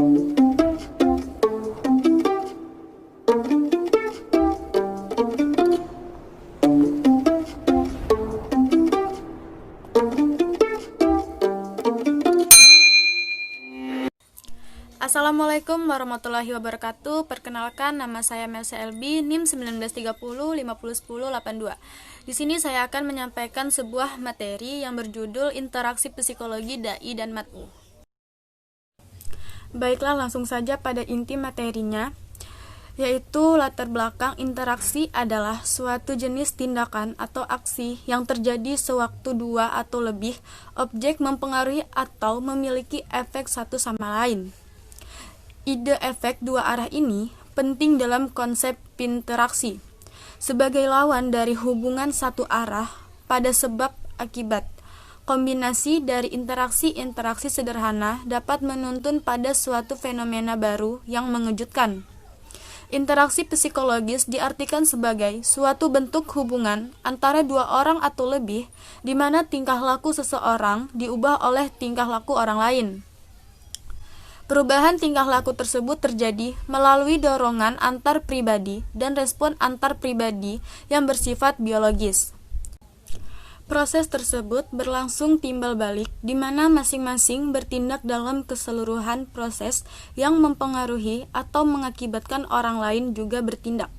Assalamualaikum warahmatullahi wabarakatuh. Perkenalkan, nama saya Melsa Elbi, NIM 1930 5010 82. Di sini saya akan menyampaikan sebuah materi yang berjudul Interaksi Psikologi Dai dan Mad'u. Baiklah, langsung saja pada inti materinya, yaitu latar belakang interaksi adalah suatu jenis tindakan atau aksi yang terjadi sewaktu dua atau lebih objek mempengaruhi atau memiliki efek satu sama lain. Ide efek dua arah ini penting dalam konsep interaksi, sebagai lawan dari hubungan satu arah pada sebab akibat. Kombinasi dari interaksi-interaksi sederhana dapat menuntun pada suatu fenomena baru yang mengejutkan. Interaksi psikologis diartikan sebagai suatu bentuk hubungan antara dua orang atau lebih, di mana tingkah laku seseorang diubah oleh tingkah laku orang lain. Perubahan tingkah laku tersebut terjadi melalui dorongan antar pribadi dan respon antar pribadi yang bersifat biologis. Proses tersebut berlangsung timbal balik, di mana masing-masing bertindak dalam keseluruhan proses yang mempengaruhi atau mengakibatkan orang lain juga bertindak.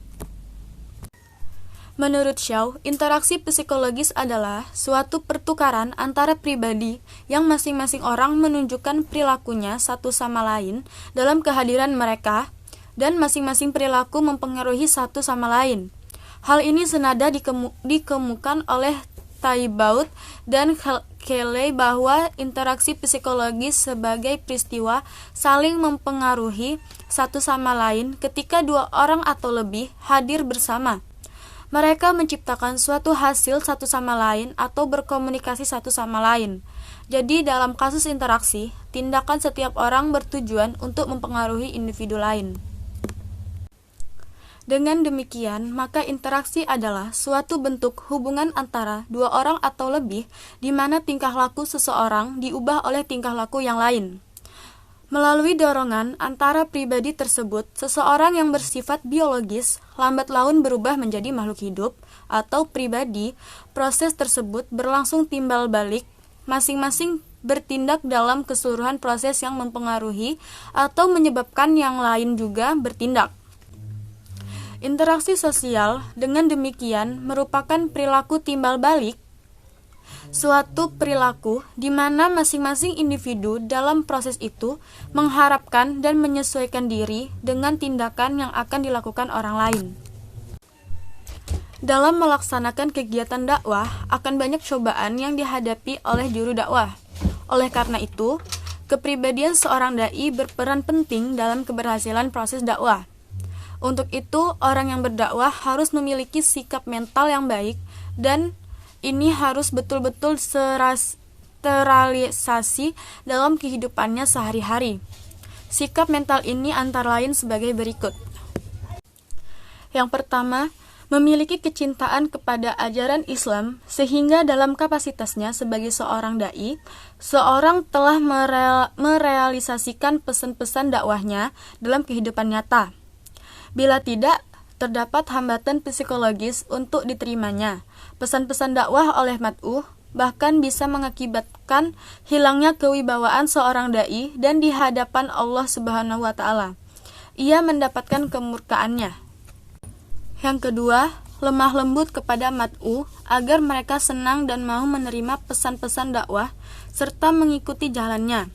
Menurut Shaw, interaksi psikologis adalah suatu pertukaran antara pribadi yang masing-masing orang menunjukkan perilakunya satu sama lain dalam kehadiran mereka, dan masing-masing perilaku mempengaruhi satu sama lain. Hal ini senada dikemukakan oleh Taibaud dan Kelly bahwa interaksi psikologis sebagai peristiwa saling mempengaruhi satu sama lain ketika dua orang atau lebih hadir bersama. Mereka menciptakan suatu hasil satu sama lain atau berkomunikasi satu sama lain. Jadi dalam kasus interaksi, tindakan setiap orang bertujuan untuk mempengaruhi individu lain. Dengan demikian, maka interaksi adalah suatu bentuk hubungan antara dua orang atau lebih, di mana tingkah laku seseorang diubah oleh tingkah laku yang lain. Melalui dorongan antara pribadi tersebut, seseorang yang bersifat biologis lambat laun berubah menjadi makhluk hidup atau pribadi. Proses tersebut berlangsung timbal balik, masing-masing bertindak dalam keseluruhan proses yang mempengaruhi atau menyebabkan yang lain juga bertindak. Interaksi sosial dengan demikian merupakan perilaku timbal balik, suatu perilaku di mana masing-masing individu dalam proses itu mengharapkan dan menyesuaikan diri dengan tindakan yang akan dilakukan orang lain. Dalam melaksanakan kegiatan dakwah, akan banyak cobaan yang dihadapi oleh juru dakwah. Oleh karena itu, kepribadian seorang dai berperan penting dalam keberhasilan proses dakwah. Untuk itu, orang yang berdakwah harus memiliki sikap mental yang baik, dan ini harus betul-betul terrealisasi dalam kehidupannya sehari-hari. Sikap mental ini antara lain sebagai berikut. Yang pertama, memiliki kecintaan kepada ajaran Islam, sehingga dalam kapasitasnya sebagai seorang dai, seorang telah merealisasikan pesan-pesan dakwahnya dalam kehidupan nyata. Bila tidak, terdapat hambatan psikologis untuk diterimanya. Pesan-pesan dakwah oleh mad'u bahkan bisa mengakibatkan hilangnya kewibawaan seorang dai dan di hadapan Allah Subhanahu wa taala. Ia mendapatkan kemurkaannya. Yang kedua, lemah lembut kepada mad'u agar mereka senang dan mau menerima pesan-pesan dakwah serta mengikuti jalannya.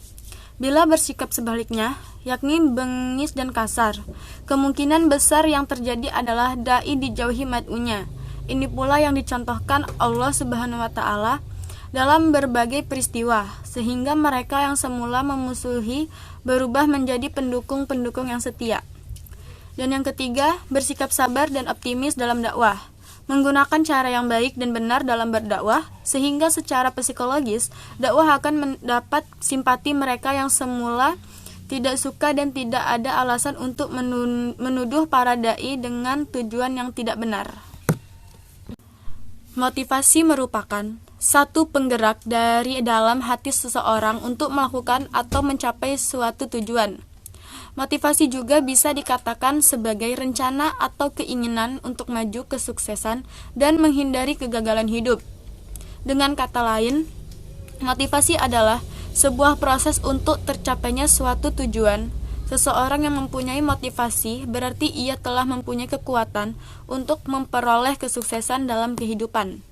Bila bersikap sebaliknya, yakni bengis dan kasar, kemungkinan besar yang terjadi adalah dai dijauhi mad'unya. Ini pula yang dicontohkan Allah Subhanahu wa taala dalam berbagai peristiwa, sehingga mereka yang semula memusuhi berubah menjadi pendukung-pendukung yang setia. Dan yang ketiga, bersikap sabar dan optimis dalam dakwah, menggunakan cara yang baik dan benar dalam berdakwah, sehingga secara psikologis dakwah akan mendapat simpati mereka yang semula tidak suka dan tidak ada alasan untuk menuduh para dai dengan tujuan yang tidak benar. Motivasi merupakan satu penggerak dari dalam hati seseorang untuk melakukan atau mencapai suatu tujuan. Motivasi juga bisa dikatakan sebagai rencana atau keinginan untuk maju kesuksesan dan menghindari kegagalan hidup. Dengan kata lain, motivasi adalah sebuah proses untuk tercapainya suatu tujuan. Seseorang yang mempunyai motivasi berarti ia telah mempunyai kekuatan untuk memperoleh kesuksesan dalam kehidupan.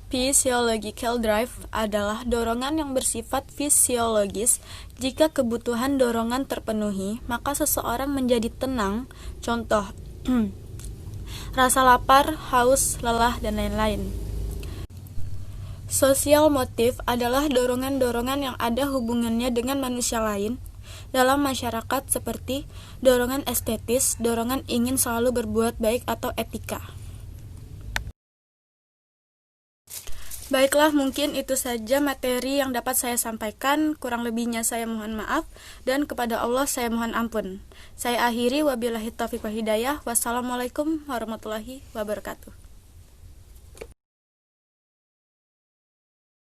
Physiological drive adalah dorongan yang bersifat fisiologis. Jika kebutuhan dorongan terpenuhi, maka seseorang menjadi tenang. Contoh, rasa lapar, haus, lelah, dan lain-lain. Social motive adalah dorongan-dorongan yang ada hubungannya dengan manusia lain dalam masyarakat seperti dorongan estetis, dorongan ingin selalu berbuat baik atau etika. Baiklah, mungkin itu saja materi yang dapat saya sampaikan. Kurang lebihnya saya mohon maaf, dan kepada Allah saya mohon ampun. Saya akhiri, wabillahi taufiq wal hidayah. Wassalamualaikum warahmatullahi wabarakatuh.